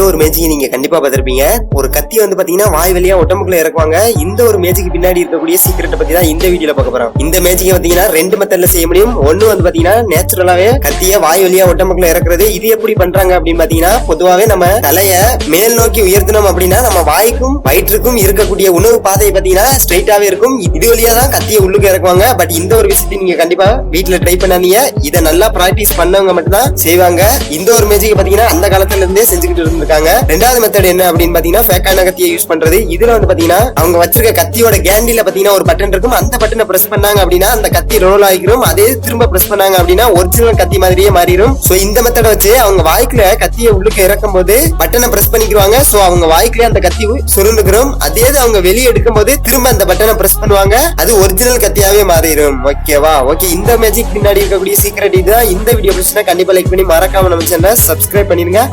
ஒரு மேஜிக் நீங்க கண்டிப்பா பார்த்திருப்பீங்க. ஒரு கத்தி வந்து பாத்தீங்கன்னா வாய் வழியா உடம்புக்குள்ள இறக்குவாங்க. இந்த ஒரு மேஜிக் பின்னாடி இருக்கக்கூடிய சீக்கிரட்டை பத்தி தான் இந்த வீடியோல பார்க்க போறோம். இந்த மேஜிக் பாத்தீங்கன்னா 2 மெத்தட்ல செய்ய முடியும். ஒன்னு வந்து பாத்தீங்கன்னா நேச்சுரலாவே கத்திய வாய் வழியா உடம்புக்குள்ள இறக்குறது. இது எப்படி பண்றாங்க அப்படின்னு பாத்தீங்கன்னா, பொதுவாவே நம்ம தலைய மேல் நோக்கி உயர்த்தணும் அப்படின்னா நம்ம வாய்க்கும் வயிற்றுக்கும் இருக்கக்கூடிய உணவு பாதை பாத்தீங்கன்னா ஸ்ட்ரைட்டாவே இருக்கும். இது வழியா தான் கத்திய உள்ளுக்கு இறக்குவாங்க. பட் இந்த ஒரு விஷயத்தை நீங்க கண்டிப்பா வீட்டுல ட்ரை பண்ணாதீங்க. இதை நல்லா பிராக்டிஸ் பண்ணவங்க மட்டும் தான் செய்வாங்க. இந்த ஒரு மேஜிக் பாத்தீங்கன்னா அந்த காலத்துல இருந்தே செஞ்சுக்கிட்டு இருந்திருக்காங்க. ரெண்டாவது மெத்தட் என்ன அப்படின்னு பாத்தீங்கன்னா, ஃபேக்கான கத்தியை யூஸ் பண்றது. இதுல வந்து பாத்தீங்கன்னா அவங்க வச்சிருக்க கத்தியோட கேண்டில பாத்தீங்கன்னா ஒரு பட்டன் இருக்கும். அந்த பட்டனை பிரஸ் பண்ணாங்க அப்படின்னா அந்த கத்தி ரோல் ஆகிரும். அதே திரும்ப பிரஸ் பண்ணாங்க அப்படின்னா ஒரிஜினல் கத்தி மாதிரியே மாறிடும். சோ இந்த மெத்தட வச்சு அவங்க வாய்க்குள்ள கத்தியை உள்ளுக்கு இறக்கும் போது பட்டனை பிரஸ் பண்ணிக்குவாங்க. சோ அவங்க வாய்க்குள்ளே அந்த கத்தி சுருண்டுக்கிறோம். அதே அவங்க வெளியே எடுக்கும் போது திரும்ப அந்த பட்டனை பிரஸ் பண்ணுவாங்க. அது ஒரிஜினல் கத்தியாவே மாறிடும். ஓகேவா? ஓகே, இந்த மேஜிக் பின்னாடி இருக்கக்கூடிய சீக்ரெட் இதுதான். இந்த வீடியோ பிடிச்சிருந்தா கண்டிப்பா லைக் பண்ணி மறக்காம நம்ம சேனலை சப்ஸ்கிரைப் பண்ணிருங்க.